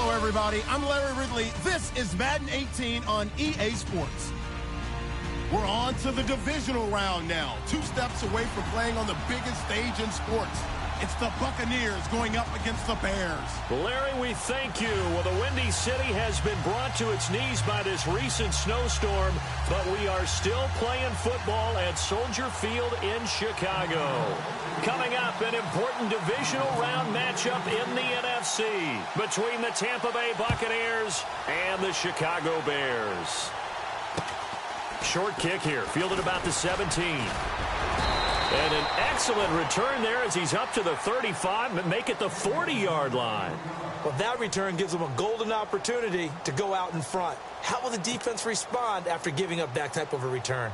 Hello, everybody. I'm Larry Ridley. This is Madden 18 on EA Sports. We're on to the divisional round now. 2 steps away from playing on the biggest stage in sports. It's the Buccaneers going up against the Bears. Larry, we thank you. Well, the Windy City has been brought to its knees by this recent snowstorm, but we are still playing football at Soldier Field in Chicago. Coming up, an important divisional round matchup in the NFC between the Tampa Bay Buccaneers and the Chicago Bears. Short kick here, fielded about the 17. And an excellent return there as he's up to the 35 and make it the 40-yard line. Well, that return gives them a golden opportunity to go out in front. How will the defense respond after giving up that type of a return?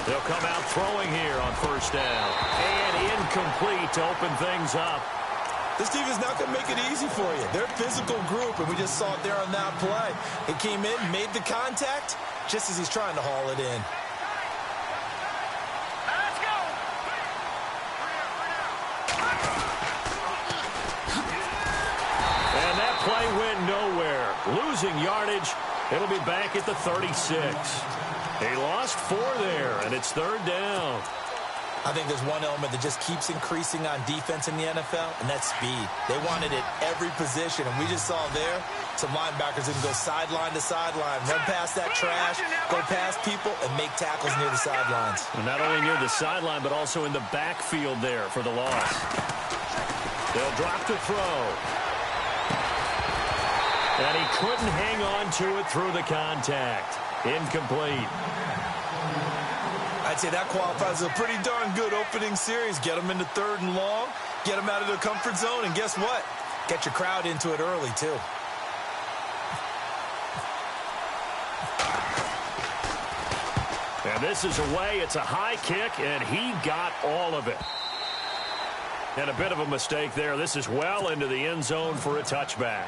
They'll come out throwing here on first down. And incomplete to open things up. This team is not going to make it easy for you. They're a physical group, and we just saw it there on that play. He came in, made the contact, just as he's trying to haul it in. Let's go! And that play went nowhere. Losing yardage. It'll be back at the 36. He lost 4 there, and it's third down. I think there's one element that just keeps increasing on defense in the NFL, and that's speed. They want it at every position, and we just saw there some linebackers that can go sideline to sideline, run past that trash, go past people, and make tackles near the sidelines. And not only near the sideline, but also in the backfield there for the loss. They'll drop to throw. And he couldn't hang on to it through the contact. Incomplete. I'd say that qualifies as a pretty darn good opening series. Get them into 3rd and long, get them out of their comfort zone, and guess what? Get your crowd into it early, too. And this is away. It's a high kick, and he got all of it. And a bit of a mistake there. This is well into the end zone for a touchback.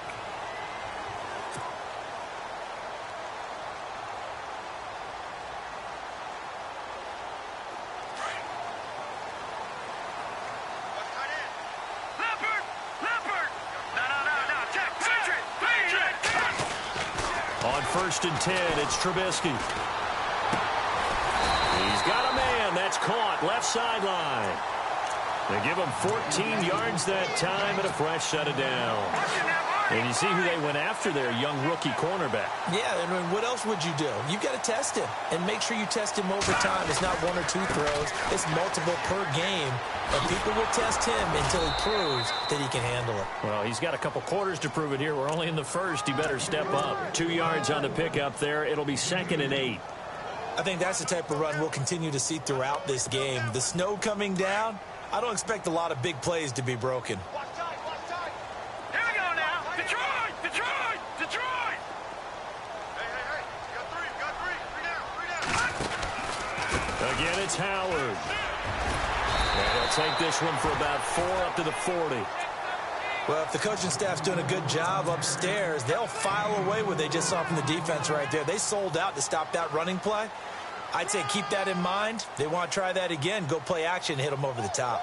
First and 10, it's Trubisky. He's got a man. That's caught. Left sideline. They give him 14 yards that time and a fresh set of downs. And you see who they went after there, young rookie cornerback. Yeah, I mean, what else would you do? You've got to test him, and make sure you test him over time. It's not 1 or 2 throws. It's multiple per game, and people will test him until he proves that he can handle it. Well, he's got a couple quarters to prove it here. We're only in the first. He better step up. 2 yards on the pickup there. It'll be 2nd and 8. I think that's the type of run we'll continue to see throughout this game. The snow coming down, I don't expect a lot of big plays to be broken. Again, it's Howard. And he'll take this one for about 4 up to the 40. Well, if the coaching staff's doing a good job upstairs, they'll file away what they just saw from the defense right there. They sold out to stop that running play. I'd say keep that in mind. They want to try that again. Go play action, hit them over the top.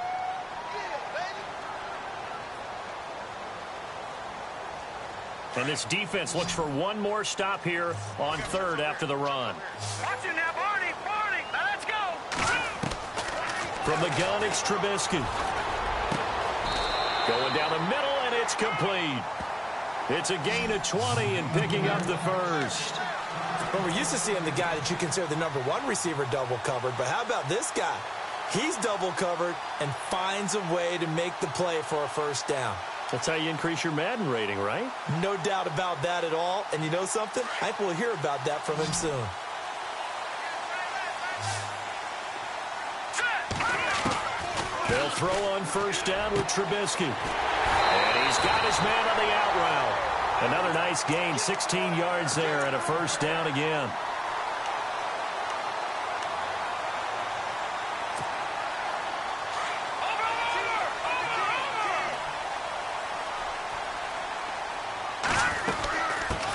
And this defense looks for one more stop here on 3rd after the run. Watch it now, Barney. Let's go. From the gun, it's Trubisky. Going down the middle, and it's complete. It's a gain of 20 and picking up the first. Well, we're used to seeing the guy that you consider the #1 receiver double covered, but how about this guy? He's double covered and finds a way to make the play for a first down. That's how you increase your Madden rating, right? No doubt about that at all. And you know something? I think we'll hear about that from him soon. They'll throw on first down with Trubisky. And he's got his man on the out route. Another nice gain, 16 yards there and a first down again.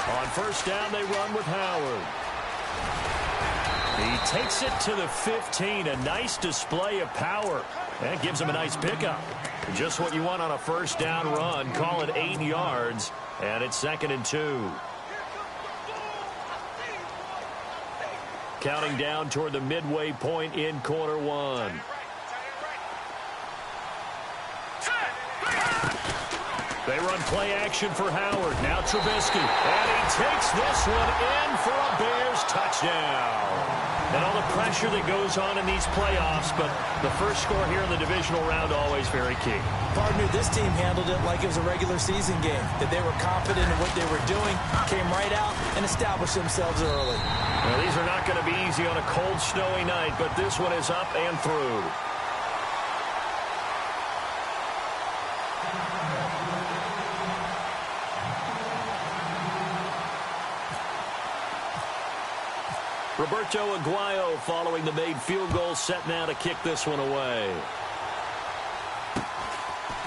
On first down, they run with Howard. He takes it to the 15. A nice display of power. That gives him a nice pickup. Just what you want on a first down run. Call it 8 yards. And it's 2nd and 2. Counting down toward the midway point in quarter one. They run play action for Howard. Now Trubisky. And he takes this one in for a Bears touchdown. And all the pressure that goes on in these playoffs, but the first score here in the divisional round always very key. Partner, this team handled it like it was a regular season game, that they were confident in what they were doing, came right out and established themselves early. Well, these are not going to be easy on a cold, snowy night, but this one is up and through. Roberto Aguayo following the made field goal, set now to kick this one away.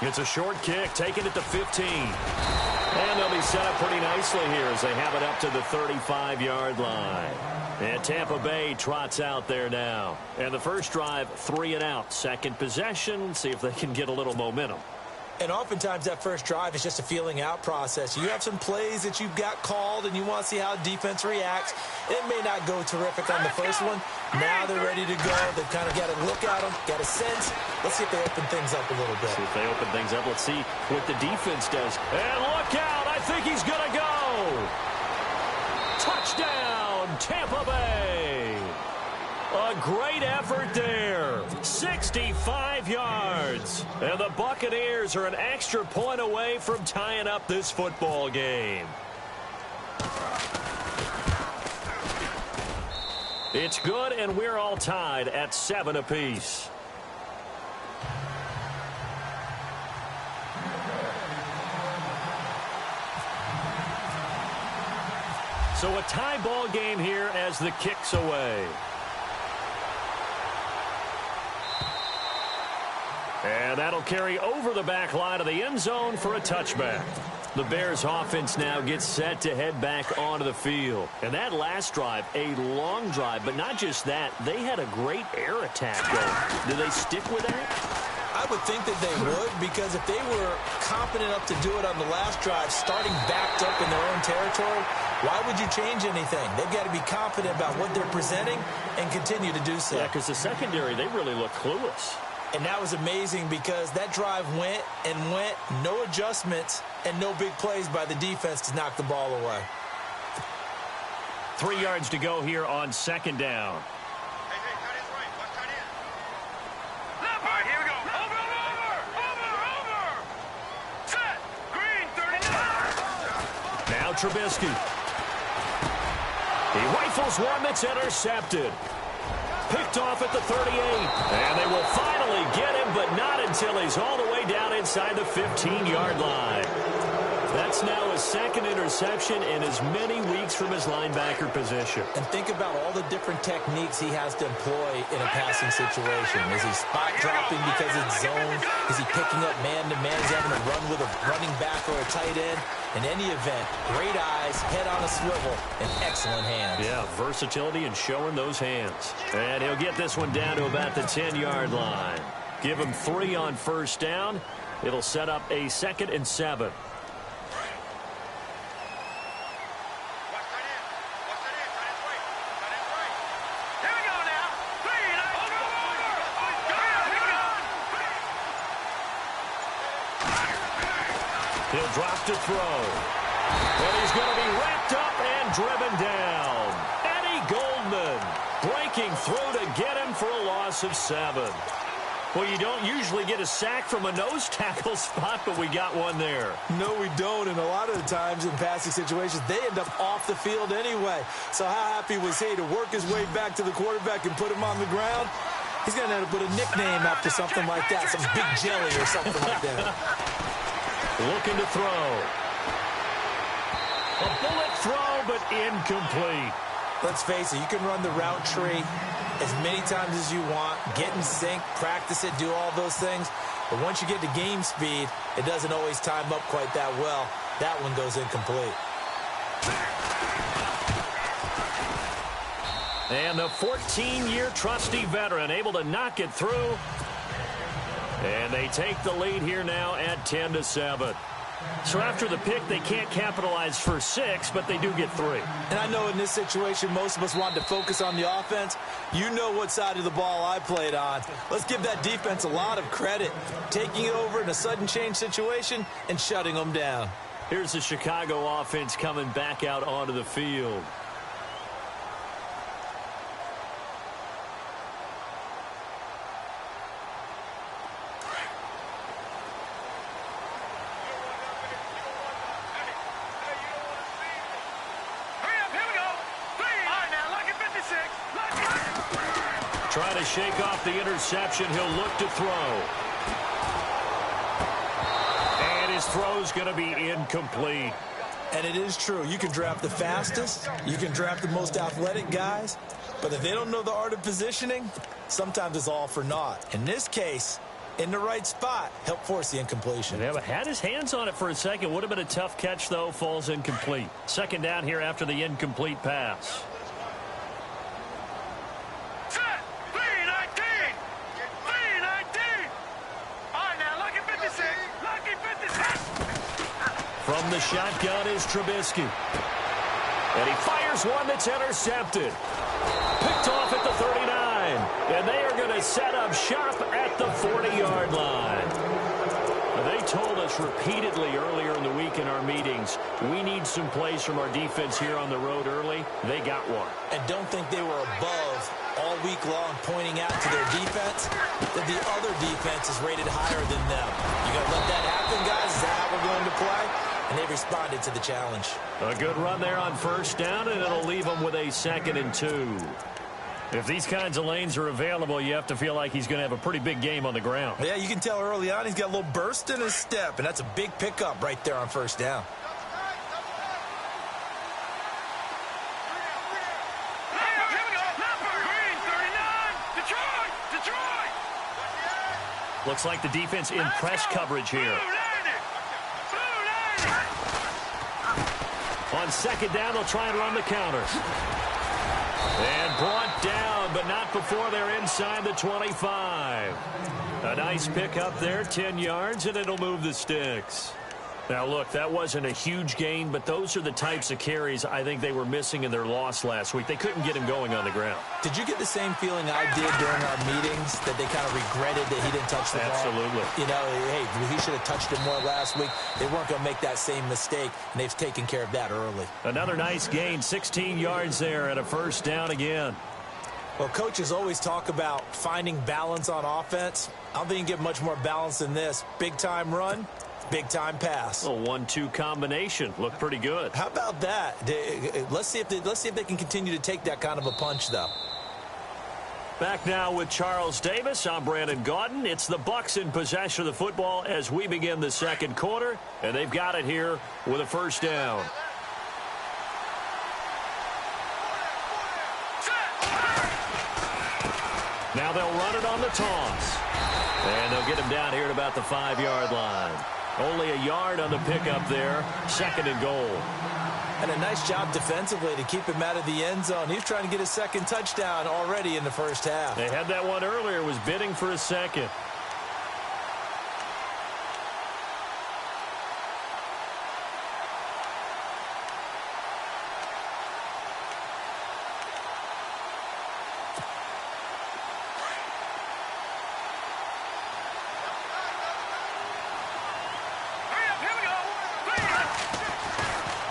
It's a short kick, taken at the 15. And they'll be set up pretty nicely here as they have it up to the 35-yard line. And Tampa Bay trots out there now. And the first drive, 3 and out. Second possession, see if they can get a little momentum. And oftentimes that first drive is just a feeling out process. You have some plays that you've got called and you want to see how defense reacts. It may not go terrific on the first one. Now they're ready to go. They've kind of got a look at them, got a sense. Let's see if they open things up a little bit. See if they open things up. Let's see what the defense does. And look out. I think he's going to go. Touchdown, Tampa Bay. A great effort there. 65 yards. And the Buccaneers are an extra point away from tying up this football game. It's good, and we're all tied at 7 apiece. So a tie ball game here as the kick's away. And that'll carry over the back line of the end zone for a touchback. The Bears offense now gets set to head back onto the field. And that last drive, a long drive, but not just that, they had a great air attack going. Do they stick with that? I would think that they would, because if they were confident enough to do it on the last drive, starting backed up in their own territory, why would you change anything? They've got to be confident about what they're presenting and continue to do so. Yeah, because the secondary, they really look clueless. And that was amazing because that drive went and went, no adjustments and no big plays by the defense to knock the ball away. 3 yards to go here on second down. Hey, cut his right. Watch cut in. Left, right, here we go. Over. Set. Green, 39. Now Trubisky. He rifles one that's intercepted. Picked off at the 38. And they will finally get him, but not until he's all the way down inside the 15-yard line. That's now his second interception in as many weeks from his linebacker position. And think about all the different techniques he has to employ in a passing situation. Is he spot dropping because it's zone? Is he picking up man-to-man? Is he having to run with a running back or a tight end? In any event, great eyes, head on a swivel, and excellent hands. Yeah, versatility and showing those hands. And he'll get this one down to about the 10-yard line. Give him 3 on first down. It'll set up a 2nd and 7. He'll drop to throw. And he's going to be wrapped up and driven down. Eddie Goldman breaking through to get him for a loss of 7. Well, you don't usually get a sack from a nose tackle spot, but we got one there. No, we don't. And a lot of the times in passing situations, they end up off the field anyway. So how happy was he to work his way back to the quarterback and put him on the ground? He's going to have to put a nickname after something like that, some Big Jelly or something like that. Looking to throw. A bullet throw, but incomplete. Let's face it, you can run the route tree as many times as you want, get in sync, practice it, do all those things. But once you get to game speed, it doesn't always time up quite that well. That one goes incomplete. And the 14-year trusty veteran able to knock it through. And they take the lead here now at 10-7. So after the pick, they can't capitalize for 6, but they do get 3. And I know in this situation, most of us wanted to focus on the offense. You know what side of the ball I played on. Let's give that defense a lot of credit, taking it over in a sudden change situation and shutting them down. Here's the Chicago offense coming back out onto the field. Trying to shake off the interception. He'll look to throw. And his throw's going to be incomplete. And it is true. You can draft the fastest. You can draft the most athletic guys. But if they don't know the art of positioning, sometimes it's all for naught. In this case, in the right spot, help force the incompletion. Yeah, but had his hands on it for a second. Would have been a tough catch, though. Falls incomplete. Second down here after the incomplete pass. From the shotgun is Trubisky. And he fires one that's intercepted. Picked off at the 39. And they are going to set up shop at the 40-yard line. They told us repeatedly earlier in the week in our meetings, we need some plays from our defense here on the road early. They got one. And don't think they were above all week long pointing out to their defense that the other defense is rated higher than them. You got to let that happen, guys. Is that how we're going to play? And they responded to the challenge. A good run there on first down, and it'll leave them with a 2nd and 2. If these kinds of lanes are available, you have to feel like he's going to have a pretty big game on the ground. Yeah, you can tell early on he's got a little burst in his step, and that's a big pickup right there on first down. Looks like the defense in press coverage here. On second down, they'll try and run the counter. And brought down, but not before they're inside the 25. A nice pickup there, 10 yards, and it'll move the sticks. Now, look, that wasn't a huge gain, but those are the types of carries I think they were missing in their loss last week. They couldn't get him going on the ground. Did you get the same feeling I did during our meetings, that they kind of regretted that he didn't touch the ball? Absolutely. You know, hey, he should have touched it more last week. They weren't going to make that same mistake, and they've taken care of that early. Another nice gain, 16 yards there, and a first down again. Well, coaches always talk about finding balance on offense. I don't think you can get much more balance than this. Big-time run. Big-time pass. A 1-2 combination. Looked pretty good. How about that? Let's see if they can continue to take that kind of a punch, though. Back now with Charles Davis. I'm Brandon Gaudin. It's the Bucs in possession of the football as we begin the second quarter, and they've got it here with a first down. Now they'll run it on the toss. And they'll get him down here at about the 5-yard line. Only a yard on the pickup there. 2nd and goal. And a nice job defensively to keep him out of the end zone. He's trying to get his second touchdown already in the first half. They had that one earlier, was bidding for a second.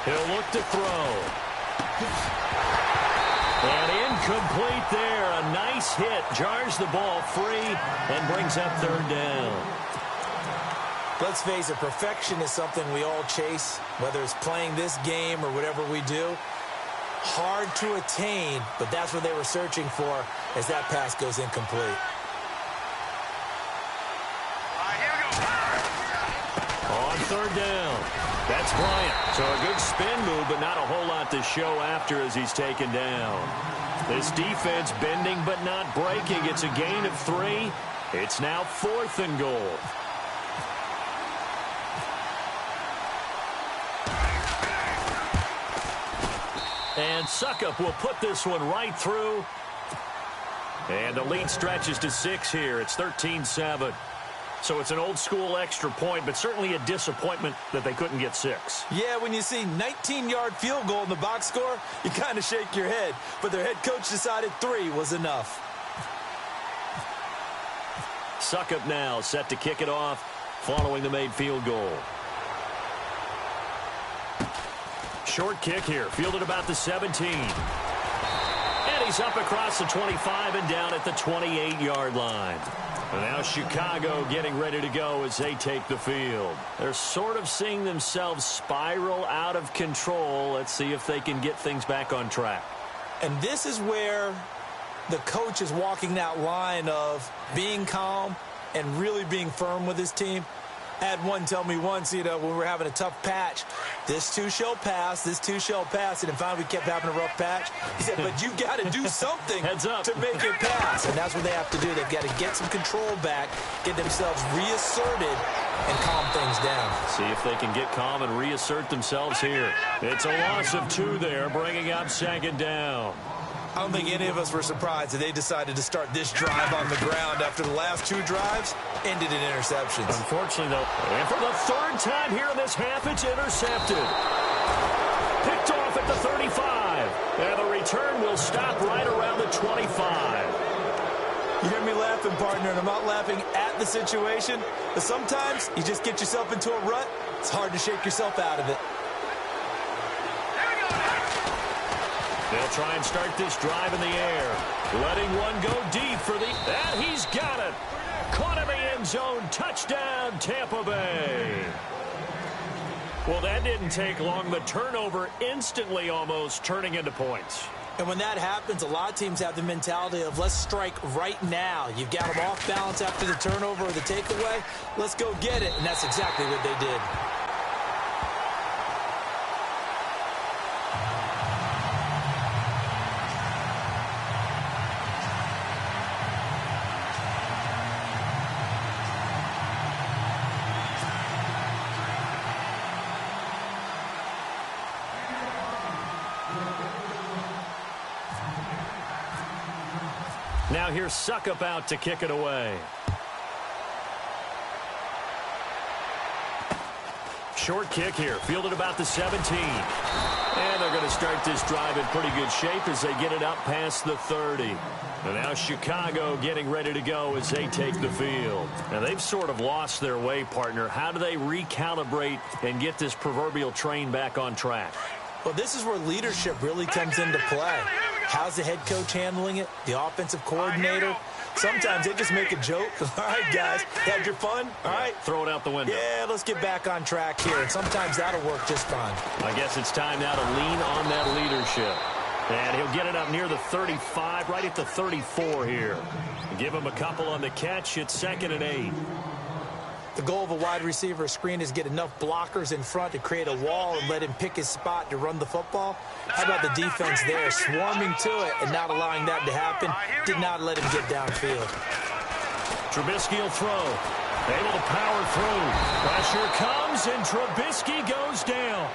He'll look to throw. And incomplete there. A nice hit. Jars the ball free and brings up 3rd down. Let's face it, perfection is something we all chase, whether it's playing this game or whatever we do. Hard to attain, but that's what they were searching for as that pass goes incomplete. On 3rd down. That's Bryant. So a good spin move, but not a whole lot to show after as he's taken down. This defense bending but not breaking. It's a gain of 3. It's now 4th and goal. And Suckup will put this one right through. And the lead stretches to 6 here. It's 13-7. So it's an old-school extra point, but certainly a disappointment that they couldn't get 6. Yeah, when you see 19-yard field goal in the box score, you kind of shake your head. But their head coach decided 3 was enough. Suckup now set to kick it off following the made field goal. Short kick here, fielded about the 17. And he's up across the 25 and down at the 28-yard line. And now Chicago getting ready to go as they take the field. They're sort of seeing themselves spiral out of control. Let's see if they can get things back on track. And this is where the coach is walking that line of being calm and really being firm with his team. I had one tell me once, when we were having a tough patch, this too shall pass, this too shall pass. And finally we kept having a rough patch. He said, but you got to do something to make it pass. And that's what they have to do. They've got to get some control back, get themselves reasserted, and calm things down. See if they can get calm and reassert themselves here. It's a loss of 2 there, bringing up 2nd down. I don't think any of us were surprised that they decided to start this drive on the ground after the last 2 drives ended in interceptions. Unfortunately, though, and for the 3rd time here in this half, it's intercepted. Picked off at the 35. And the return will stop right around the 25. You hear me laughing, partner, and I'm not laughing at the situation, but sometimes you just get yourself into a rut. It's hard to shake yourself out of it. They'll try and start this drive in the air. Letting one go deep for the... And he's got it. Caught in the end zone. Touchdown, Tampa Bay. Well, that didn't take long. The turnover instantly almost turning into points. And when that happens, a lot of teams have the mentality of let's strike right now. You've got them off balance after the turnover or the takeaway. Let's go get it. And that's exactly what they did. Now here's Suckup out to kick it away. Short kick here, fielded about the 17. And they're going to start this drive in pretty good shape as they get it up past the 30. And now Chicago getting ready to go as they take the field. Now they've sort of lost their way, partner. How do they recalibrate and get this proverbial train back on track? Well, this is where leadership really comes into play. How's the head coach handling it? The offensive coordinator? Sometimes they just make a joke. All right, guys, had your fun? All right. Throw it out the window. Yeah, let's get back on track here. And sometimes that'll work just fine. I guess it's time now to lean on that leadership. And he'll get it up near the 35, right at the 34 here. Give him a couple on the catch. It's 2nd and 8. The goal of a wide receiver screen is get enough blockers in front to create a wall and let him pick his spot to run the football. How about the defense there, swarming to it and not allowing that to happen? Did not let him get downfield. Trubisky will throw. Able to power through. Pressure comes, and Trubisky goes down.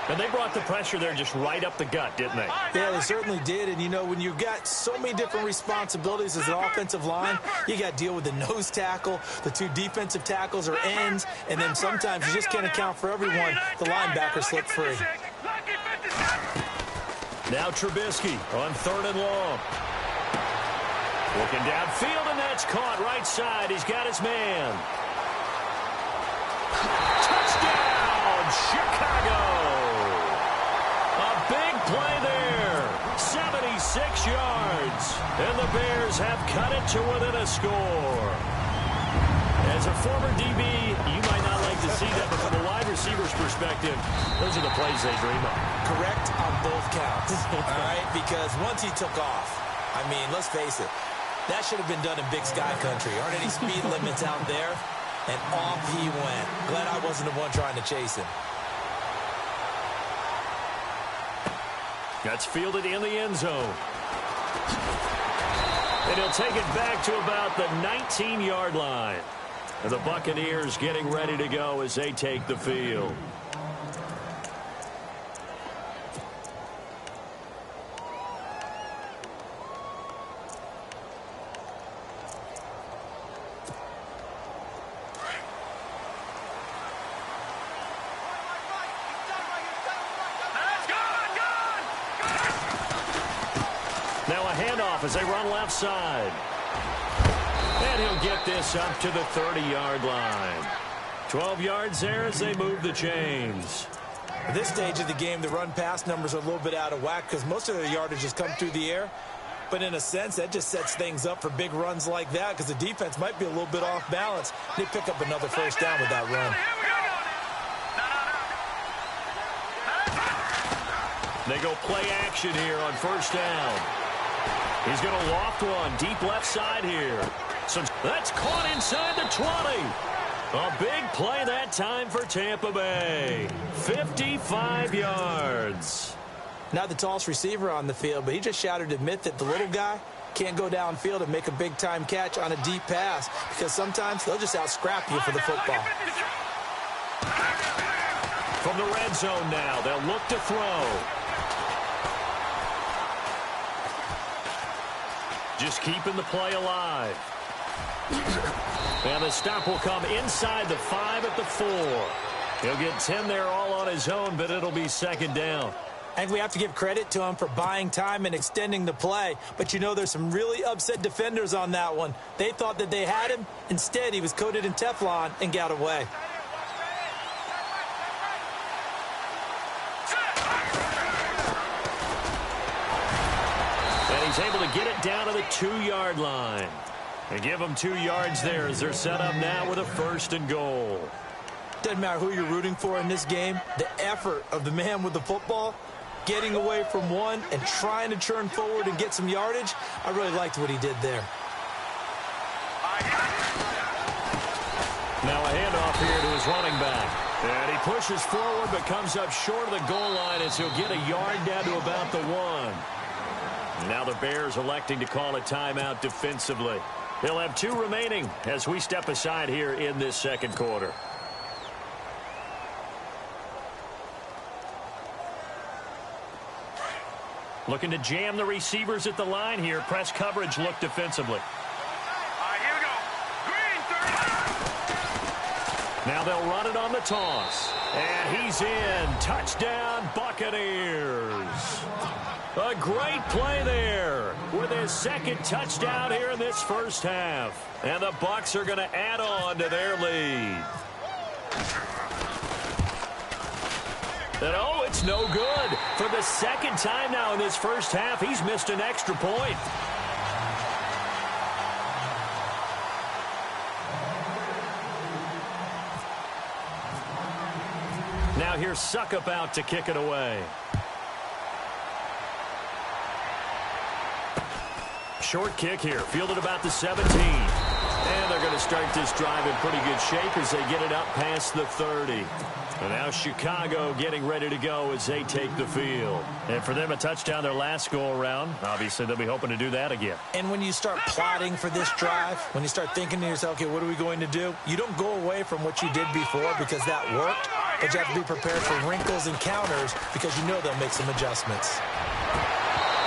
And they brought the pressure there just right up the gut, didn't they? Yeah, they certainly did. And, when you've got so many different responsibilities as an offensive line, you got to deal with the nose tackle, the 2 defensive tackles or ends, and then sometimes you just can't account for everyone. The linebacker slipped free. Now Trubisky on 3rd and long. Looking downfield, and that's caught right side. He's got his man. Touchdown, Chicago. A big play there. 76 yards. And the Bears have cut it to within a score. As a former DB, you might not like to see that, but from a wide receiver's perspective, those are the plays they dream of. Correct on both counts. All right, because once he took off, let's face it, that should have been done in Big Sky country. Aren't any speed limits out there? And off he went. Glad I wasn't the one trying to chase him. That's fielded in the end zone. And he'll take it back to about the 19-yard line. And the Buccaneers getting ready to go as they take the field. a handoff as they run left side. And he'll get this up to the 30-yard line. 12 yards there as they move the chains. At this stage of the game, the run-pass numbers are a little bit out of whack because most of their yardage has come through the air. But in a sense, that just sets things up for big runs like that because the defense might be a little bit off balance. They pick up another first down with that run. They go play action here on first down. He's going to loft one deep left side here. So that's caught inside the 20. A big play that time for Tampa Bay. 55 yards. Not the tallest receiver on the field, but he just shouted to admit that the little guy can't go downfield and make a big-time catch on a deep pass because sometimes they'll just out-scrap you for the football. From the red zone now, they'll look to throw. Just keeping the play alive. And the stop will come inside the 5 at the 4. He'll get 10 there all on his own, but it'll be second down. I think we have to give credit to him for buying time and extending the play. But, you know, there's some really upset defenders on that one. They thought that they had him. Instead, he was coated in Teflon and got away. And he's able to get it down to the 2-yard line. And give them 2 yards there as they're set up now with a 1st and goal. Doesn't matter who you're rooting for in this game. The effort of the man with the football, getting away from one and trying to churn forward and get some yardage, I really liked what he did there. Now a handoff here to his running back. And he pushes forward but comes up short of the goal line as he'll get a yard down to about the 1. Now the Bears electing to call a timeout defensively. They'll have 2 remaining as we step aside here in this second quarter. Looking to jam the receivers at the line here. Press coverage look defensively. Here we go. Green, 30. Now they'll run it on the toss. And he's in. Touchdown, Buccaneers. A great play there with his second touchdown here in this first half. And the Bucs are going to add on to their lead. And oh, it's no good. For the second time now in this first half, he's missed an extra point. Now here's Suckup out to kick it away. Short kick here, fielded about the 17. And they're going to start this drive in pretty good shape as they get it up past the 30. And now Chicago getting ready to go as they take the field. And for them, a touchdown their last go-around. Obviously, they'll be hoping to do that again. And when you start plotting for this drive, when you start thinking to yourself, okay, what are we going to do? You don't go away from what you did before because that worked, but you have to be prepared for wrinkles and counters because you know they'll make some adjustments.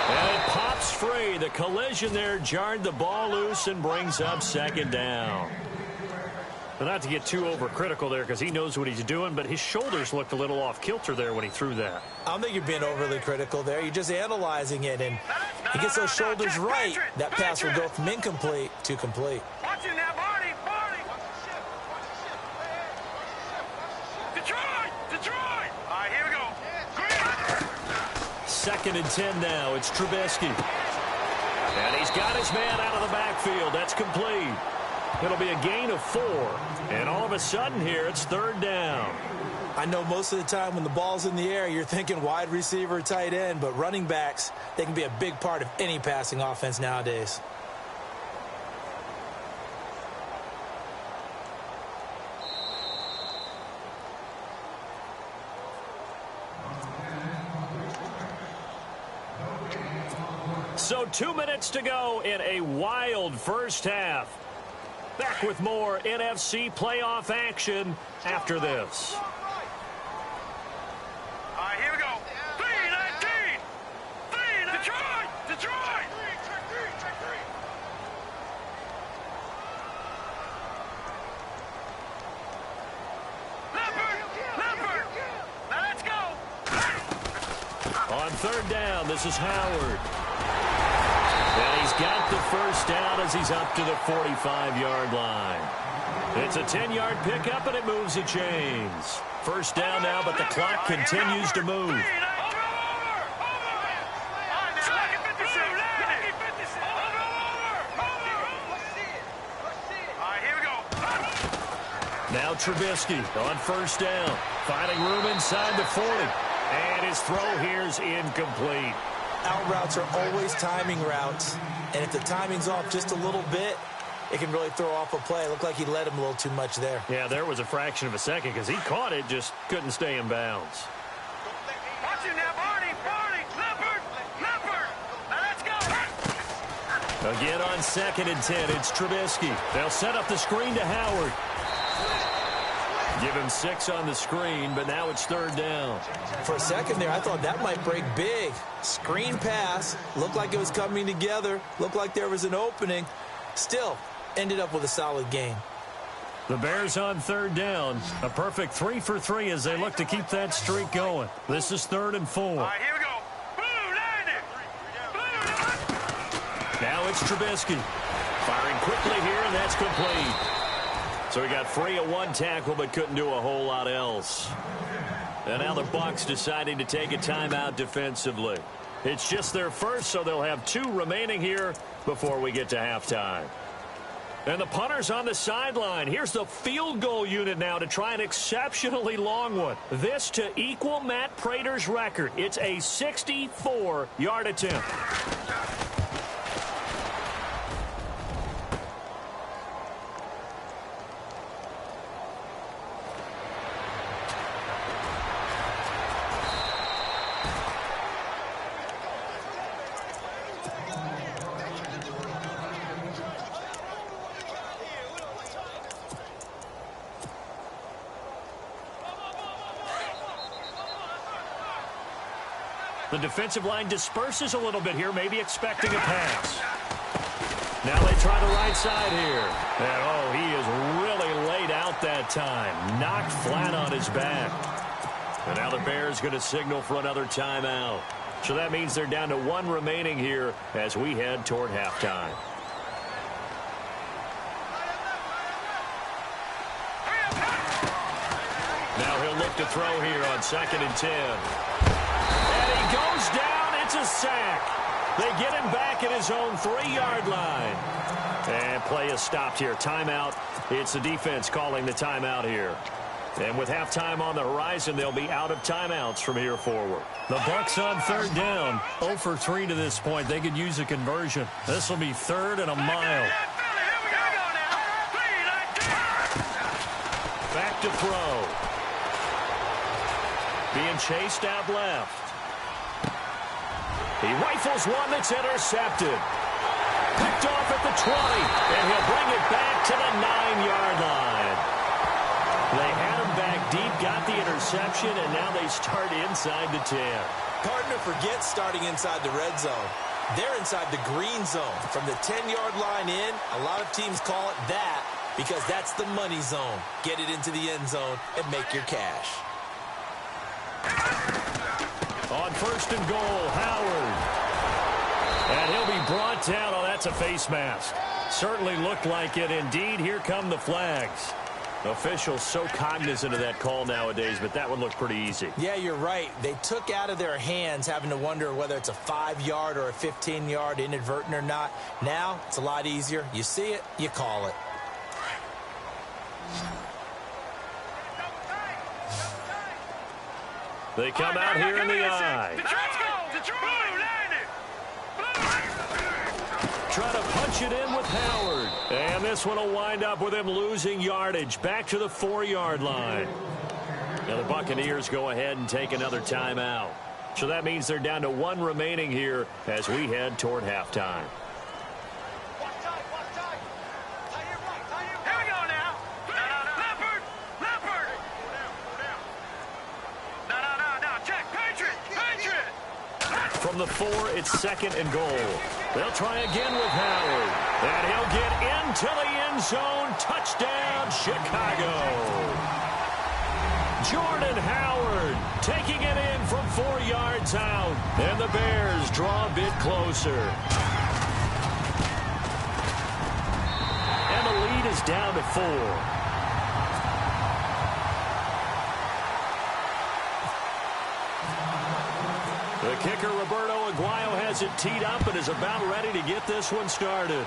And it pops free. The collision there jarred the ball loose and brings up second down. But not to get too overcritical there because he knows what he's doing, but his shoulders looked a little off kilter there when he threw that. I don't think you're being overly critical there. You're just analyzing it, and he gets those shoulders right. That pass will go from incomplete to complete. Watching that body. Detroit. Here we go. Green. 2nd and 10 now. It's Trubisky. And he's got his man out of the backfield. That's complete. It'll be a gain of 4. And all of a sudden here, it's 3rd down. I know most of the time when the ball's in the air, you're thinking wide receiver, tight end, but running backs, they can be a big part of any passing offense nowadays. So 2 minutes to go in a wild first half. Back with more NFC playoff action after this. Here we go. 3-19. Detroit. Leopard. Now let's go. On 3rd down, this is Howard. He's got the first down as he's up to the 45-yard line. It's a 10-yard pickup, and it moves the chains. First down now, but the clock continues to move. Now Trubisky on first down, finding room inside the 40. And his throw here's incomplete. Out routes are always timing routes, and if the timing's off just a little bit, it can really throw off a play. It looked like he led him a little too much there. Yeah, there was a fraction of a second because he caught it, just couldn't stay in bounds. Watch him now, Barney, Leopard. Now let's go. Again on 2nd and 10, it's Trubisky. They'll set up the screen to Howard. Give him 6 on the screen, but now it's 3rd down. For a second there, I thought that might break big. Screen pass. Looked like it was coming together. Looked like there was an opening. Still, ended up with a solid game. The Bears on 3rd down. A perfect 3 for 3 as they look to keep that streak going. This is 3rd and 4. All right, here we go. Blue, Now it's Trubisky. Firing quickly here, and that's complete. So he got free of one tackle, but couldn't do a whole lot else. And now the Bucs deciding to take a timeout defensively. It's just their first, so they'll have 2 remaining here before we get to halftime. And the punter's on the sideline. Here's the field goal unit now to try an exceptionally long one. This to equal Matt Prater's record. It's a 64-yard attempt. The defensive line disperses a little bit here, maybe expecting a pass. Now they try the right side here. And, he is really laid out that time. Knocked flat on his back. And now the Bears going to signal for another timeout. So that means they're down to 1 remaining here as we head toward halftime. Now he'll look to throw here on 2nd and 10. Goes down, it's a sack. They get him back at his own 3-yard line. And play is stopped here. Timeout. It's the defense calling the timeout here. And with halftime on the horizon, they'll be out of timeouts from here forward. The Bucs on 3rd down. 0 for 3 to this point. They could use a conversion. This will be 3rd and a mile. Back to throw. Being chased out left. He rifles one that's intercepted. Picked off at the 20, and he'll bring it back to the 9-yard line. They had him back deep, got the interception, and now they start inside the 10. Partner, forget starting inside the red zone. They're inside the green zone. From the 10-yard line in, a lot of teams call it that because that's the money zone. Get it into the end zone and make your cash. On 1st and goal, Howard. And he'll be brought down. Oh, that's a face mask. Certainly looked like it. Indeed, here come the flags. Officials so cognizant of that call nowadays, but that one looked pretty easy. Yeah, you're right. They took out of their hands having to wonder whether it's a 5-yard or a 15-yard inadvertent or not. Now, it's a lot easier. You see it, you call it. They come out here in the eye. Try to punch it in with Howard. And this one will wind up with him losing yardage. Back to the 4-yard line. Now the Buccaneers go ahead and take another timeout. So that means they're down to 1 remaining here as we head toward halftime. From the 4, it's 2nd and goal. They'll try again with Howard. And he'll get into the end zone. Touchdown, Chicago. Jordan Howard taking it in from 4 yards out. And the Bears draw a bit closer. down to 4. The kicker, Roberto Aguayo, has it teed up and is about ready to get this one started.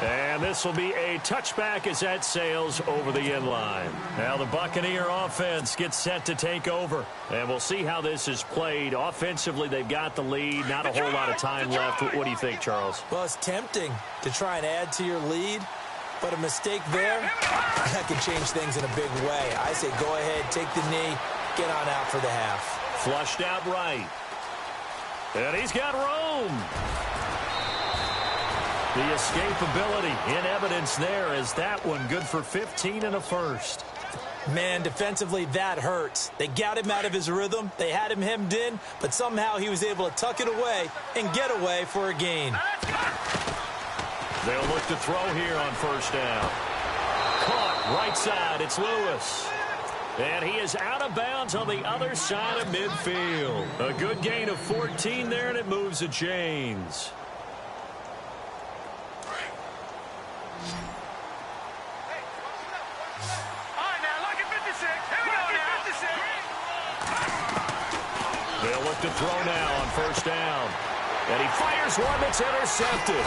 And this will be a touchback as that sails over the end line. Now the Buccaneer offense gets set to take over. And we'll see how this is played. Offensively, they've got the lead. Not a whole lot of time left. What do you think, Charles? Well, it's tempting to try and add to your lead. But a mistake there, that can change things in a big way. I say go ahead, take the knee, get on out for the half. Flushed out right. And he's got room. The escapability in evidence there as that one good for 15 and a first. Man, defensively, that hurts. They got him out of his rhythm. They had him hemmed in, but somehow he was able to tuck it away and get away for a gain. They'll look to throw here on first down. Caught right side. It's Lewis. And he is out of bounds on the other side of midfield. A good gain of 14 there, and it moves the chains. They'll look to throw now on first down. And he fires one that's intercepted.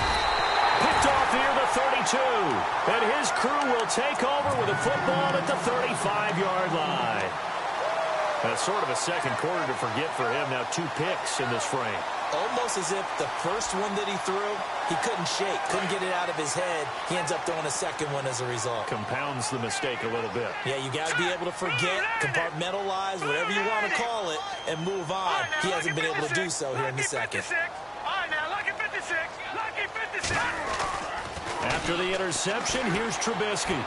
Picked off near the 32. And his crew will take over with a football at the 35-yard line. That's sort of a second quarter to forget for him. Now 2 picks in this frame. Almost as if the first one that he threw, he couldn't shake, couldn't get it out of his head. He ends up throwing a second one as a result. Compounds the mistake a little bit. Yeah, you got to be able to forget, compartmentalize, whatever you want to call it, and move on. He hasn't been able to do so here in the second. After the interception, here's Trubisky.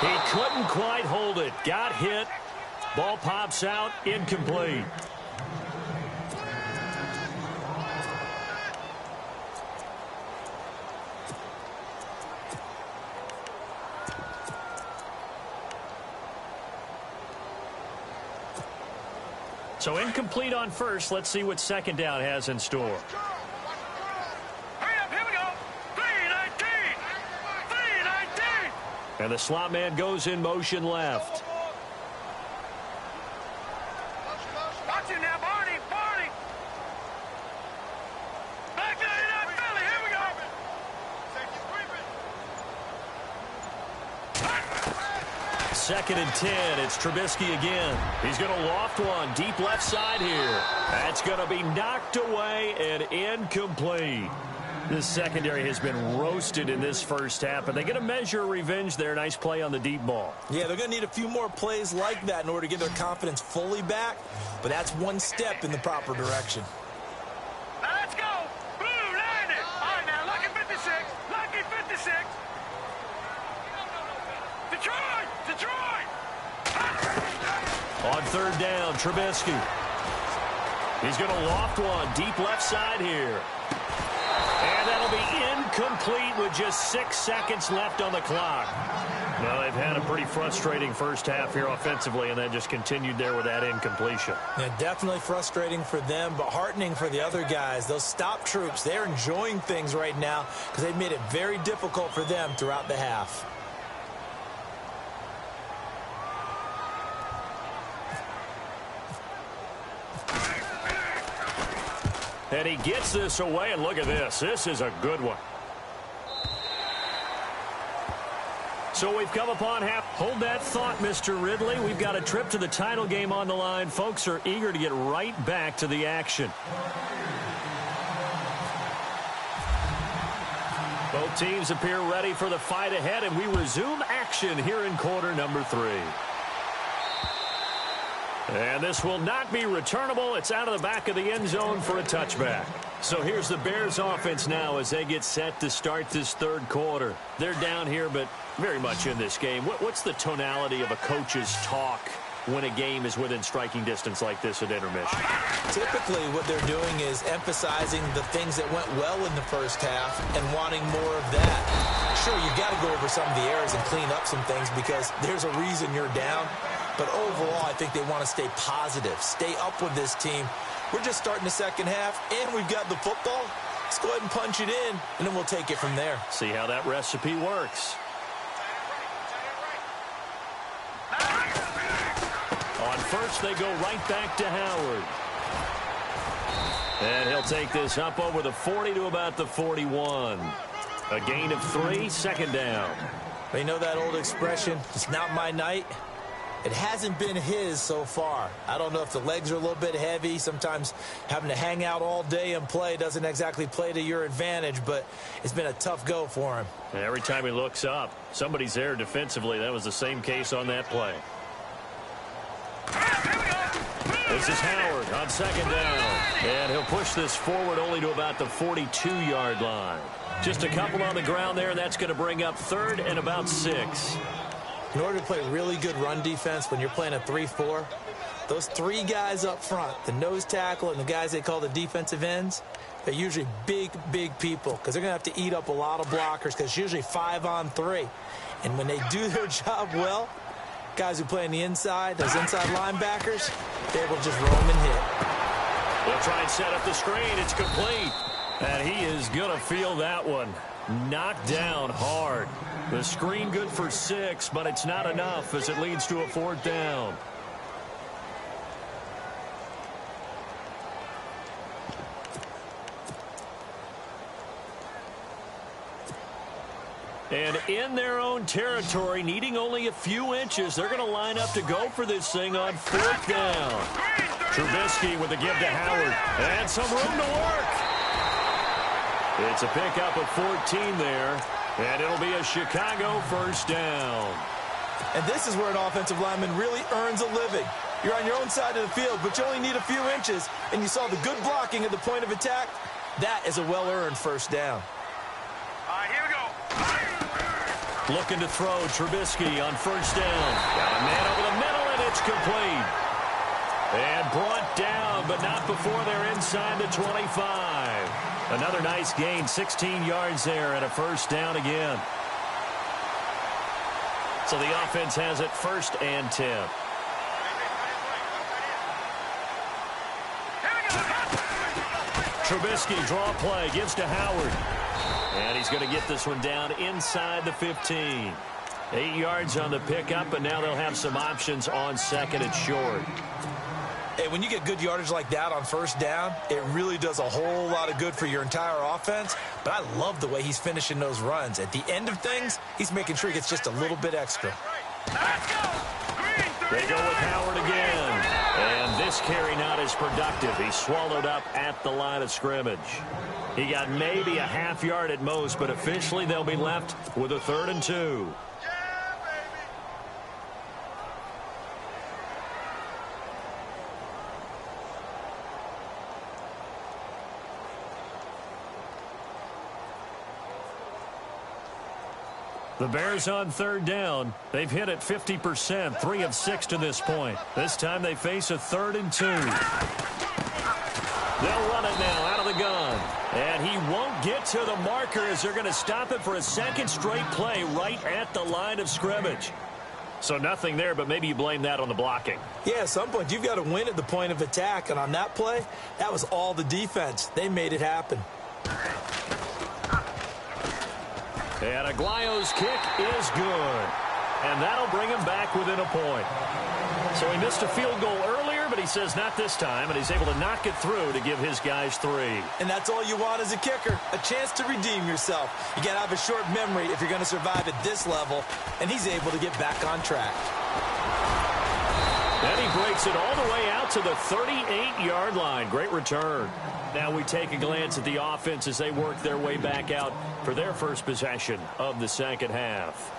He couldn't quite hold it. Got hit. Ball pops out. Incomplete. So incomplete on first. Let's see what second down has in store. Hurry up, here we go. 3-19. 3-19. And the slot man goes in motion left. Watch him now, Barney. Barney. Back to that belly. Here we go. Second and 10. It's Trubisky again. He's going to loft one deep left side here. That's going to be knocked away and incomplete. This secondary has been roasted in this first half, but they get a measure of revenge there. Nice play on the deep ball. Yeah, they're going to need a few more plays like that in order to get their confidence fully back, but that's one step in the proper direction. Now let's go. Blue, line it. All right, now, lucky 56. Lucky 56. Detroit. Detroit. On third down, Trubisky. He's going to loft one deep left side here. And that'll be incomplete with just 6 seconds left on the clock. Well, they've had a pretty frustrating first half here offensively, and then just continued there with that incompletion. Yeah, definitely frustrating for them, but heartening for the other guys. Those stop troops, they're enjoying things right now because they've made it very difficult for them throughout the half. And he gets this away, and look at this. This is a good one. So we've come upon half. Hold that thought, Mr. Ridley. We've got a trip to the title game on the line. Folks are eager to get right back to the action. Both teams appear ready for the fight ahead, and we resume action here in quarter number 3. And this will not be returnable. It's out of the back of the end zone for a touchback. So here's the Bears offense now as they get set to start this third quarter. They're down here, but very much in this game. What's the tonality of a coach's talk when a game is within striking distance like this at intermission? Typically, what they're doing is emphasizing the things that went well in the first half and wanting more of that. Sure, you've got to go over some of the errors and clean up some things because there's a reason you're down. But overall, I think they want to stay positive, stay up with this team. We're just starting the second half, and we've got the football. Let's Just go ahead and punch it in, and then we'll take it from there. See how that recipe works. On first, they go right back to Howard. And he'll take this up over the 40 to about the 41. A gain of 3, second down. You know that old expression, it's not my night? It hasn't been his so far. I don't know if the legs are a little bit heavy. Sometimes having to hang out all day and play doesn't exactly play to your advantage, but it's been a tough go for him. And every time he looks up, somebody's there defensively. That was the same case on that play. This is Howard on second down. And he'll push this forward only to about the 42-yard line. Just a couple on the ground there, and that's going to bring up third and about 6. In order to play really good run defense when you're playing a 3-4, those 3 guys up front, the nose tackle and the guys they call the defensive ends, they're usually big, big people because they're going to have to eat up a lot of blockers because it's usually 5 on 3. And when they do their job well, guys who play on the inside, those inside linebackers, they're able to just roam and hit. They'll try and set up the screen. It's complete. And he is going to feel that one. Knocked down hard. The screen good for 6, but it's not enough as it leads to a 4th down. And in their own territory, needing only a few inches, they're going to line up to go for this thing on 4th down. Trubisky with a give to Howard. And some room to work. It's a pickup of 14 there. And it'll be a Chicago 1st down. And this is where an offensive lineman really earns a living. You're on your own side of the field, but you only need a few inches, and you saw the good blocking at the point of attack. That is a well-earned 1st down. All right, here we go. Looking to throw Trubisky on 1st down. Got a man over the middle, and it's complete. And brought down, but not before they're inside the 25. Another nice gain, 16 yards there, and a 1st down again. So the offense has it 1st and 10. Trubisky, draw play, gives to Howard. And he's going to get this one down inside the 15. 8 yards on the pickup, and now they'll have some options on 2nd and short. Hey, when you get good yardage like that on 1st down, it really does a whole lot of good for your entire offense. But I love the way he's finishing those runs. At the end of things, he's making sure he gets just a little bit extra. They go with Howard again. And this carry not as productive. He's swallowed up at the line of scrimmage. He got maybe a half yard at most, but officially they'll be left with a 3rd and 2. The Bears on 3rd down. They've hit it 50%, 3 of 6 to this point. This time they face a 3rd and 2. They'll run it now out of the gun. And he won't get to the marker as they're going to stop it for a 2nd straight play right at the line of scrimmage. So nothing there, but maybe you blame that on the blocking. Yeah, at some point you've got to win at the point of attack. And on that play, that was all the defense. They made it happen. And Aguayo's kick is good. And that'll bring him back within a point. So he missed a field goal earlier, but he says not this time, and he's able to knock it through to give his guys 3. And that's all you want as a kicker, a chance to redeem yourself. You got to have a short memory if you're going to survive at this level, and he's able to get back on track. And he breaks it all the way out to the 38-yard line. Great return. Now we take a glance at the offense as they work their way back out for their first possession of the 2nd half.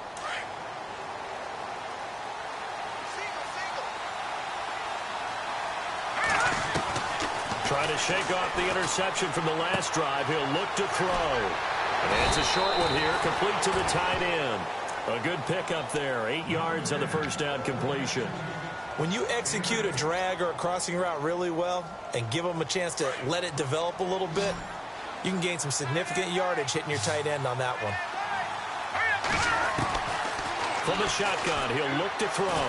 Trying to shake off the interception from the last drive. He'll look to throw. And it's a short one here, complete to the tight end. A good pickup there, 8 yards on the 1st down completion. When you execute a drag or a crossing route really well and give them a chance to let it develop a little bit, you can gain some significant yardage hitting your tight end on that one. From the shotgun, he'll look to throw.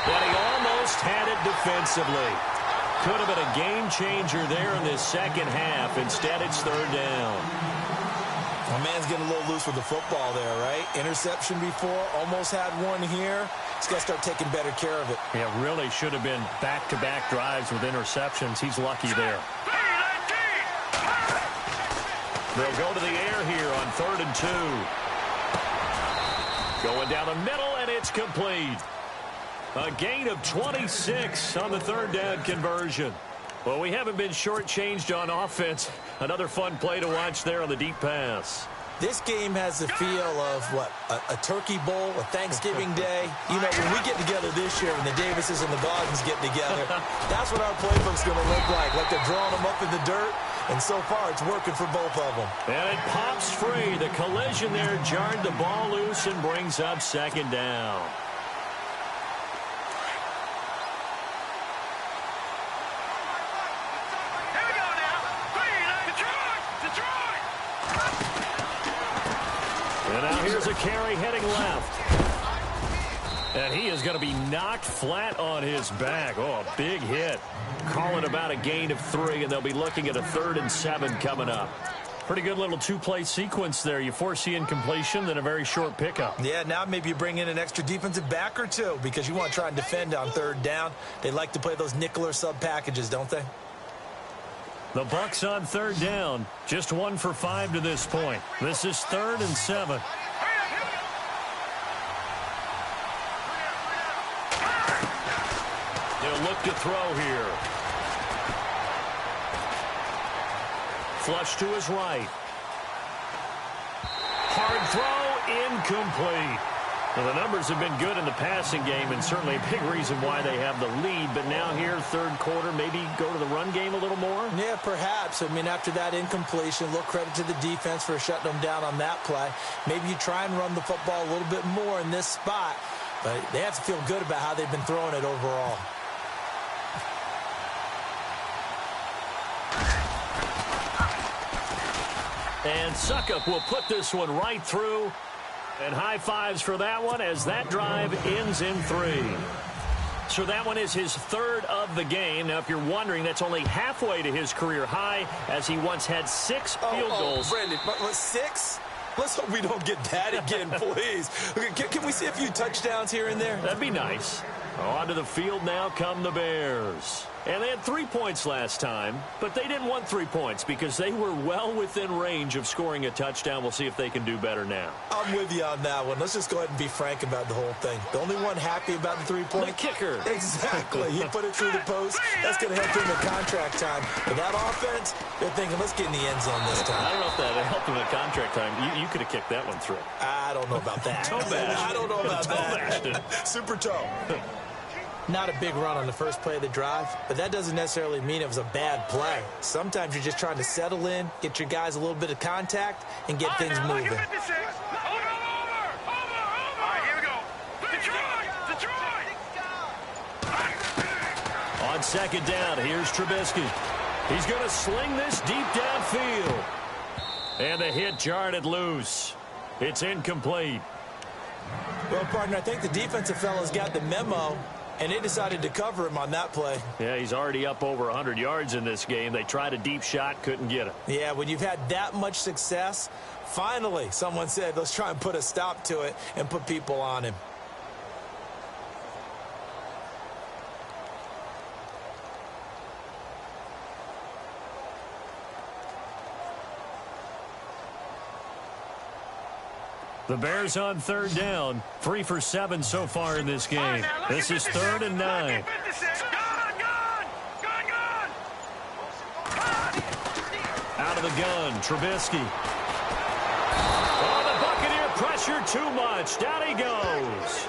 But he almost had it defensively. could have been a game changer there in this second half. Instead, it's third down. My man's getting a little loose with the football there, right? Interception before, almost had one here. He's got to start taking better care of it. Yeah, really should have been back-to-back drives with interceptions. He's lucky there. They'll go to the air here on 3rd and 2. Going down the middle, and it's complete. A gain of 26 on the third down conversion. Well, we haven't been shortchanged on offense. Another fun play to watch there on the deep pass. This game has the feel of, what, a turkey bowl, a Thanksgiving day. You know, when we get together this year, when the Davises and the Goggins get together, that's what our playbook's going to look like they're drawing them up in the dirt. And so far, it's working for both of them. And it pops free. The collision there jarred the ball loose and brings up second down. And now here's a carry heading left. And he is going to be knocked flat on his back. Oh, a big hit. Call it about a gain of 3, and they'll be looking at a 3rd and 7 coming up. Pretty good little two-play sequence there. You force the incompletion, then a very short pickup. Yeah, now maybe you bring in an extra defensive back or two because you want to try and defend on 3rd down. They like to play those nickel or sub packages, don't they? The Bucs on 3rd down. Just 1 for 5 to this point. This is 3rd and 7. They'll look to throw here. Flush to his right. Hard throw, incomplete. Well, the numbers have been good in the passing game, and certainly a big reason why they have the lead. But now here, third quarter, maybe go to the run game a little more? Yeah, perhaps. I mean, after that incompletion, a little credit to the defense for shutting them down on that play. Maybe you try and run the football a little bit more in this spot. But they have to feel good about how they've been throwing it overall. And Suckup will put this one right through. And high fives for that one as that drive ends in 3. So that one is his 3rd of the game. Now, if you're wondering, that's only halfway to his career high as he once had 6 field goals. Brandon, 6? Let's hope we don't get that again, please. Can we see a few touchdowns here and there? That'd be nice. Onto the field now come the Bears. And they had 3 points last time, but they didn't want 3 points because they were well within range of scoring a touchdown. We'll see if they can do better now. I'm with you on that one. Let's just go ahead and be frank about the whole thing. The only one happy about the 3-point? The kicker. Exactly. He put it through the post. That's going to help him at contract time. But that offense, they're thinking, let's get in the end zone this time. I don't know if that helped him at contract time. You could have kicked that one through. I don't know about that. I don't know about that. Super toe. Not a big run on the first play of the drive, but that doesn't necessarily mean it was a bad play. Sometimes you're just trying to settle in, get your guys a little bit of contact, and get things moving. Over. All right, here we go. Detroit! On second down, here's Trubisky. He's going to sling this deep downfield. And the hit jarred it loose. It's incomplete. Well, partner, I think the defensive fellas got the memo, and they decided to cover him on that play. Yeah, he's already up over 100 yards in this game. They tried a deep shot, couldn't get it. Yeah, when you've had that much success, finally someone said, let's try and put a stop to it and put people on him. The Bears on third down. 3 for 7 so far in this game. This is 3rd and 9. Out of the gun, Trubisky. Oh, the Buccaneer pressure too much. Down he goes.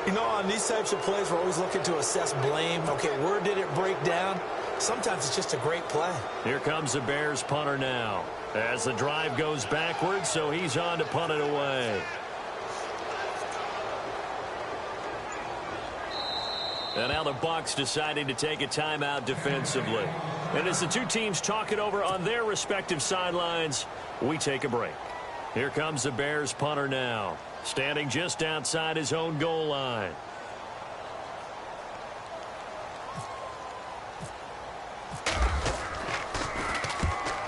You know, on these types of plays, we're always looking to assess blame. Okay, where did it break down? Sometimes it's just a great play. Here comes the Bears punter now. As the drive goes backwards, so he's on to punt it away. And now the Bucs deciding to take a timeout defensively. And as the two teams talk it over on their respective sidelines, we take a break. Here comes the Bears punter now, standing just outside his own goal line.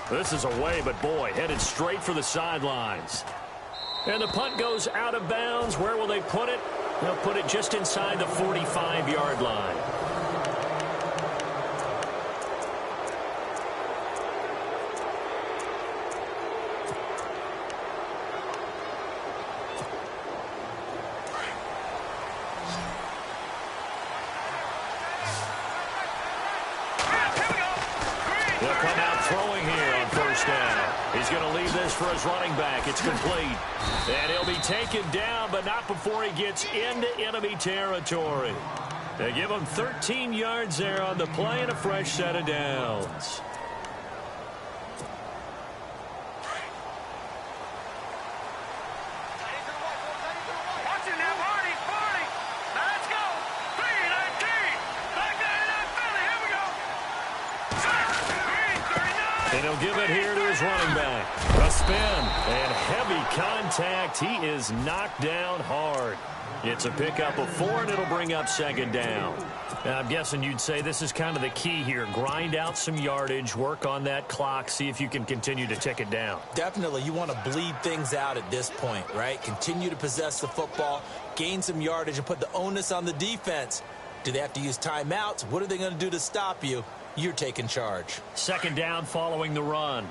This is away, but boy, headed straight for the sidelines. And the punt goes out of bounds. Where will they put it? They'll put it just inside the 45-yard line. They'll come out throwing here on first down. He's going to leave this for his running back. It's complete. And he'll be taken down, but not before he gets into enemy territory. They give him 13 yards there on the play and a fresh set of downs. And he'll give it here to his running back. A spin and heavy contact. He is knocked down hard. It's a pickup of 4, and it'll bring up second down. Now, I'm guessing you'd say this is kind of the key here. Grind out some yardage, work on that clock, see if you can continue to tick it down. Definitely. You want to bleed things out at this point, right? Continue to possess the football, gain some yardage, and put the onus on the defense. Do they have to use timeouts? What are they going to do to stop you? You're taking charge. Second down following the run.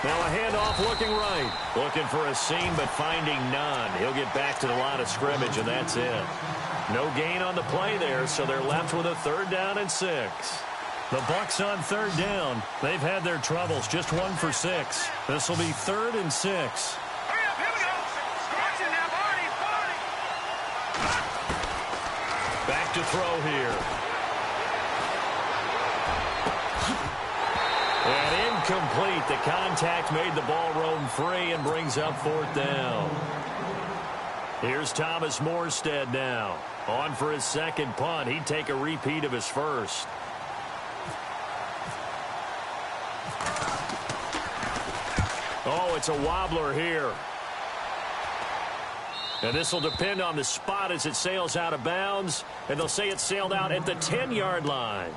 Now a handoff looking right. Looking for a seam, but finding none. He'll get back to the line of scrimmage, and that's it. No gain on the play there, so they're left with a 3rd down and 6. The Bucs on 3rd down. They've had their troubles, just 1 for 6. This will be 3rd and 6. Back to throw here. And incomplete. The contact made the ball roam free and brings up 4th down. Here's Thomas Morstead now. On for his second punt. He'd take a repeat of his first. Oh, it's a wobbler here. And this will depend on the spot as it sails out of bounds. And they'll say it sailed out at the 10-yard line.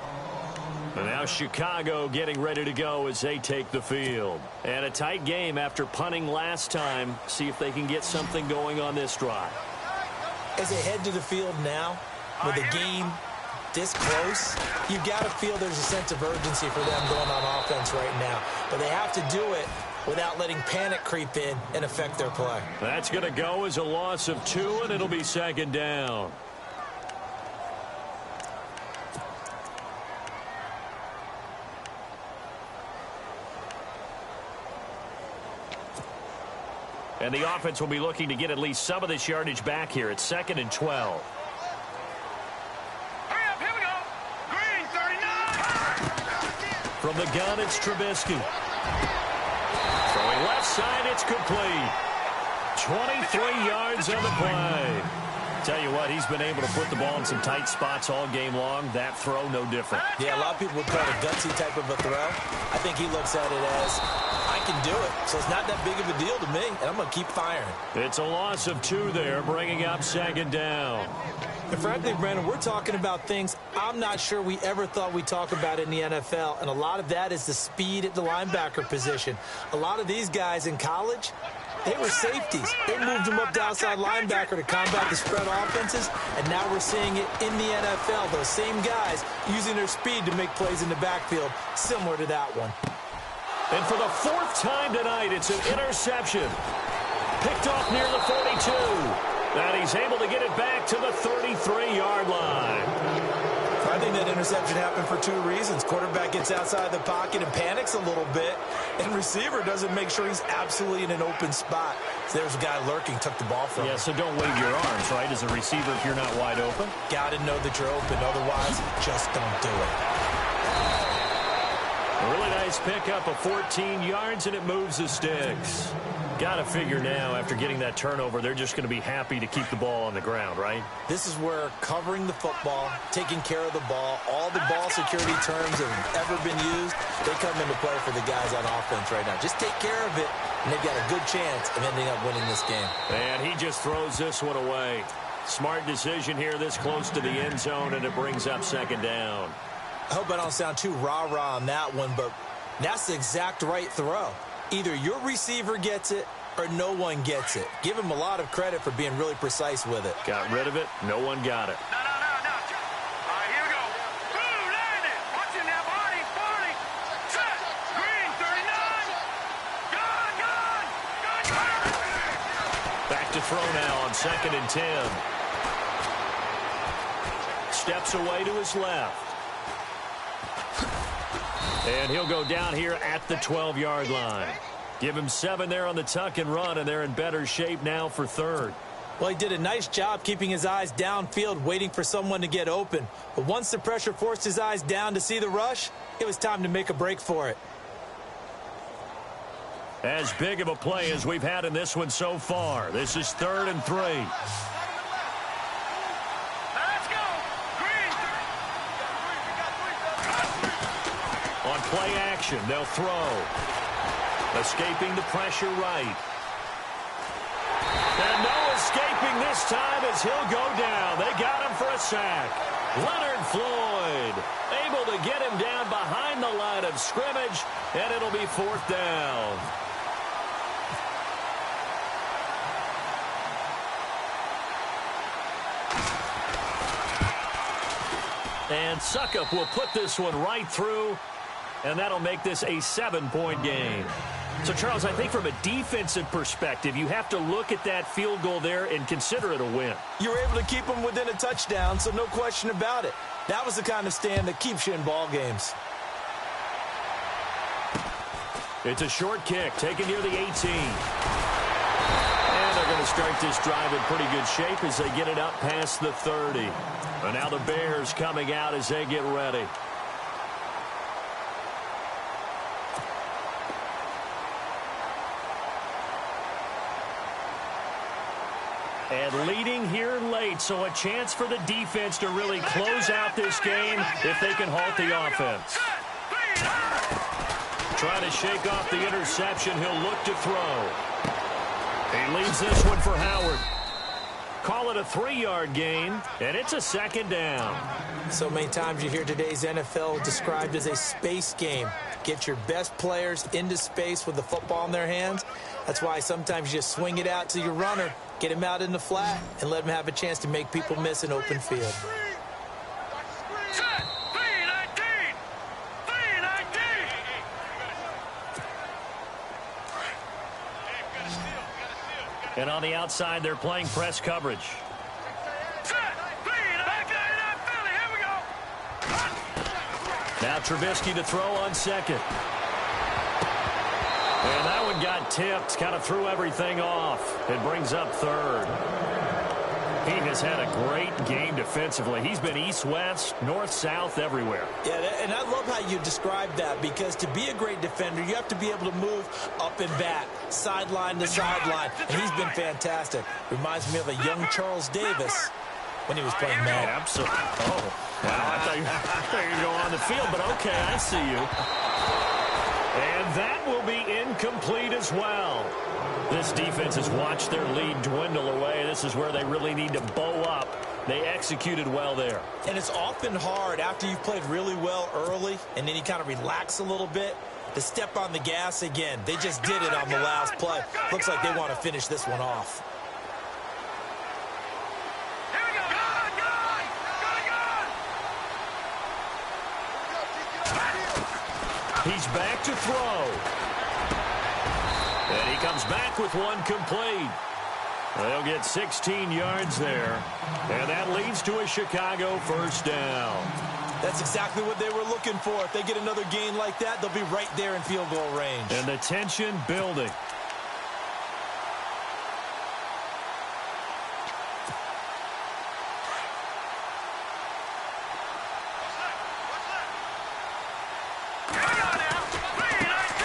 And now Chicago getting ready to go as they take the field. And a tight game after punting last time. See if they can get something going on this drive. As they head to the field now, with the game this close, you've got to feel there's a sense of urgency for them going on offense right now. But they have to do it without letting panic creep in and affect their play. That's going to go as a loss of 2, and it'll be second down. And the offense will be looking to get at least some of this yardage back here. It's 2nd and 12. Hurry up, here we go. Green, 39. From the gun, it's Trubisky. Throwing left side, it's complete. 23 yards on the play. Tell you what, he's been able to put the ball in some tight spots all game long. That throw, no different. Yeah, a lot of people would call it a gutsy type of a throw. I think he looks at it as, I can do it, so it's not that big of a deal to me, and I'm going to keep firing. It's a loss of 2 there, bringing up second down. And frankly, Brandon, we're talking about things I'm not sure we ever thought we'd talk about in the NFL, and a lot of that is the speed at the linebacker position. A lot of these guys in college, they were safeties. They moved them up to outside linebacker to combat the spread offenses, and now we're seeing it in the NFL. Those same guys using their speed to make plays in the backfield, similar to that one. And for the 4th time tonight, it's an interception. Picked off near the 42. And he's able to get it back to the 33-yard line. I think that interception happened for 2 reasons. Quarterback gets outside the pocket and panics a little bit, and receiver doesn't make sure he's absolutely in an open spot. So there's a guy lurking, took the ball from him. Yeah, so don't wave your arms, right, as a receiver if you're not wide open. Got to know that you're open. Otherwise, just don't do it. A really nice pickup of 14 yards, and it moves the sticks. Got to figure now, after getting that turnover, they're just going to be happy to keep the ball on the ground, right? This is where covering the football, taking care of the ball, all the ball security terms that have ever been used, they come into play for the guys on offense right now. Just take care of it, and they've got a good chance of ending up winning this game. And he just throws this one away. Smart decision here this close to the end zone, and it brings up second down. I hope I don't sound too rah-rah on that one, but that's the exact right throw. Either your receiver gets it or no one gets it. Give him a lot of credit for being really precise with it. Got rid of it. No one got it. No. All right, here we go. Boom, landed. Watching that body. Set. Green, 39. Gone. Back to throw now on 2nd and 10. Steps away to his left. And he'll go down here at the 12-yard line. Give him 7 there on the tuck and run, and they're in better shape now for 3rd. Well, he did a nice job keeping his eyes downfield, waiting for someone to get open. But once the pressure forced his eyes down to see the rush, it was time to make a break for it. As big of a play as we've had in this one so far. This is 3rd and 3. Let's go. Green. On play action, they'll throw. Escaping the pressure right. And no escaping this time as he'll go down. They got him for a sack. Leonard Floyd able to get him down behind the line of scrimmage, and it'll be 4th down. And Suckup will put this one right through, and that'll make this a 7-point game. So, Charles, I think from a defensive perspective, you have to look at that field goal there and consider it a win. You were able to keep them within a touchdown, so no question about it. That was the kind of stand that keeps you in ball games. It's a short kick taken near the 18. And they're going to start this drive in pretty good shape as they get it up past the 30. And now the Bears coming out as they get ready. And leading here late, so a chance for the defense to really close out this game if they can halt the offense. Trying to shake off the interception, he'll look to throw. He leaves this one for Howard. Call it a 3-yard gain, and it's a 2nd down. So many times you hear today's NFL described as a space game. Get your best players into space with the football in their hands. That's why sometimes you just swing it out to your runner, get him out in the flat, and let him have a chance to make people miss an open field. Set. 3-19. 3-19. And on the outside, they're playing press coverage. Set. 3. Back in Philly. Here we go. Now Trubisky to throw on 2nd. And that one got tipped, kind of threw everything off. It brings up 3rd. He has had a great game defensively. He's been east-west, north-south, everywhere. Yeah, and I love how you describe that, because to be a great defender, you have to be able to move up and back, sideline to sideline, and he's been fantastic. Reminds me of a young Charles Davis when he was playing Madden. Absolutely. Oh, well, I thought you were going to go on the field, but okay, I see you. And that will be incomplete as well. This defense has watched their lead dwindle away. This is where they really need to bow up. They executed well there. And it's often hard after you've played really well early and then you kind of relax a little bit to step on the gas again. They just did it on the last play. Looks like they want to finish this one off. Here we go. Gone. He's back to throw. And he comes back with one complete. They'll get 16 yards there. And that leads to a Chicago 1st down. That's exactly what they were looking for. If they get another gain like that, they'll be right there in field goal range. And the tension building.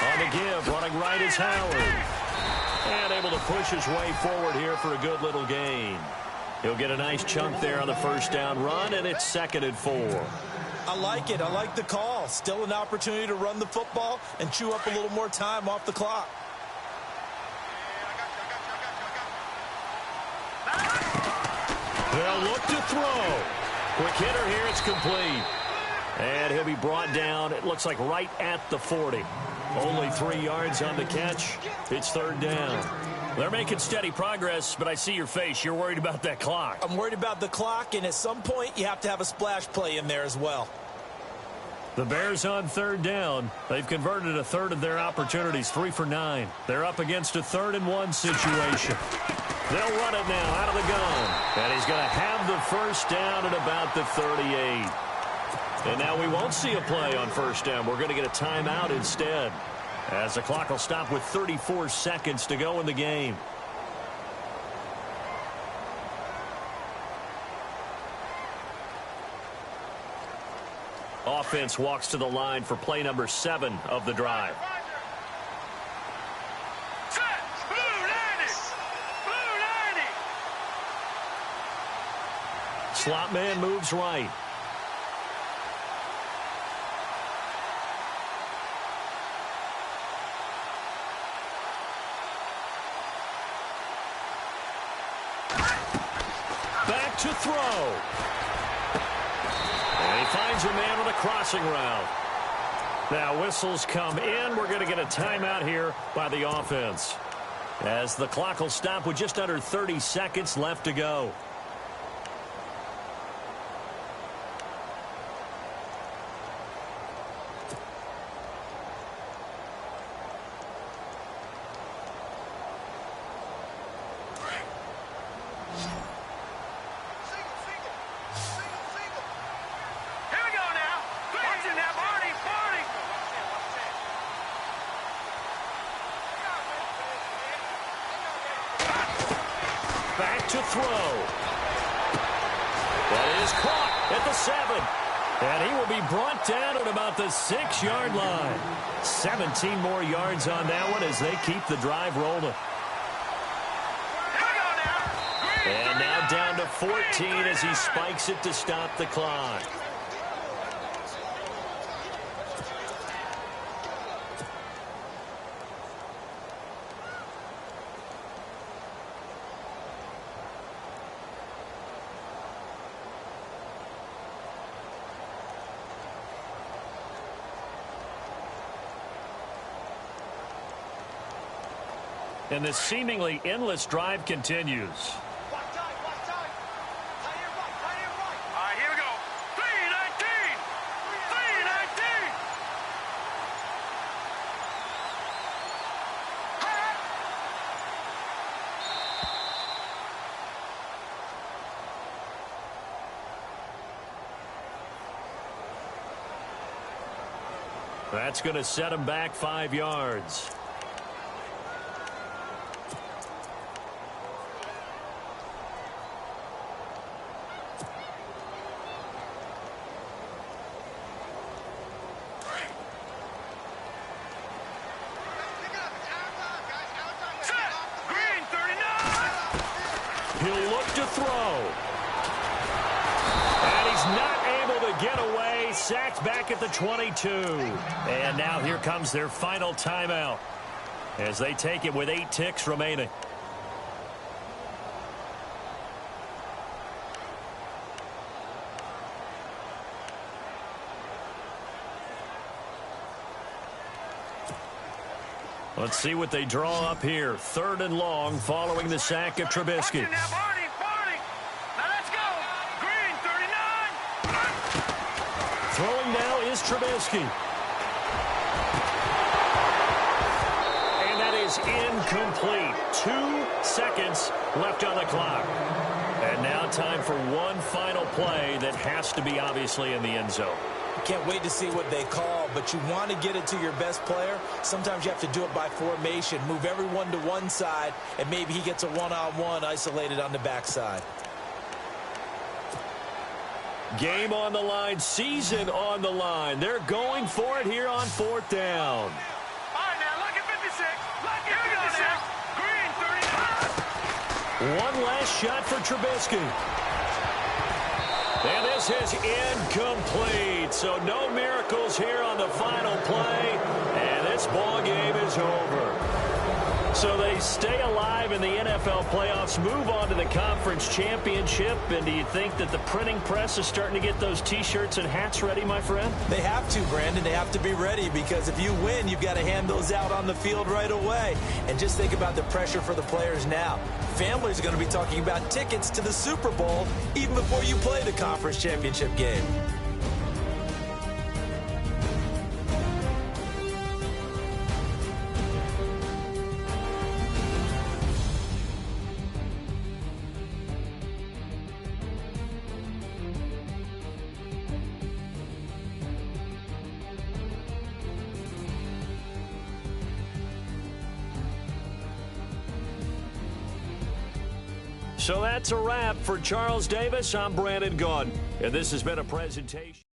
On the give, running right is Howard. And able to push his way forward here for a good little gain. He'll get a nice chunk there on the 1st down run, and it's 2nd and 4. I like it. I like the call. Still an opportunity to run the football and chew up a little more time off the clock. They'll look to throw. Quick hitter here. It's complete. And he'll be brought down, it looks like right at the 40. Only 3 yards on the catch. It's third down. They're making steady progress, but I see your face. You're worried about that clock. I'm worried about the clock, and at some point you have to have a splash play in there as well. The Bears on third down. They've converted a third of their opportunities, 3 for 9. They're up against a 3rd-and-1 situation. They'll run it now out of the gun. And he's going to have the first down at about the 38. And now we won't see a play on first down. We're going to get a timeout instead, as the clock will stop with 34 seconds to go in the game. Offense walks to the line for play number 7 of the drive. Slot man moves right. Back to throw. And he finds a man on a crossing route. Now whistles come in. We're going to get a timeout here by the offense, as the clock will stop with just under 30 seconds left to go. Back to throw. That is caught at the 7. And he will be brought down at about the 6-yard line. 17 more yards on that one as they keep the drive rolling. And now down to 14 as he spikes it to stop the clock. And this seemingly endless drive continues. All right, here we go. 3:19. 3:19. That's going to set him back 5 yards. He'll look to throw. And he's not able to get away. Sacked back at the 22. And now here comes their final timeout, as they take it with 8 ticks remaining. Let's see what they draw up here. 3rd and long following the sack of Trubisky. Now let's go. Green, 39. Throwing now is Trubisky. And that is incomplete. 2 seconds left on the clock. And now time for one final play that has to be obviously in the end zone. Can't wait to see what they call, but you want to get it to your best player. Sometimes you have to do it by formation. Move everyone to one side, and maybe he gets a one-on-one isolated on the backside. Game on the line, season on the line. They're going for it here on 4th down. All right, now, look at 56. Look at 56. Green, 35. One last shot for Trubisky. And this is incomplete. So no miracles here on the final play. And this ball game is over. So they stay alive in the NFL playoffs, move on to the conference championship. And do you think that the printing press is starting to get those T-shirts and hats ready, my friend? They have to, Brandon. They have to be ready because if you win, you've got to hand those out on the field right away. And just think about the pressure for the players now. Families are going to be talking about tickets to the Super Bowl even before you play the conference championship game. So that's a wrap for Charles Davis. I'm Brandon Gaudin, and this has been a presentation.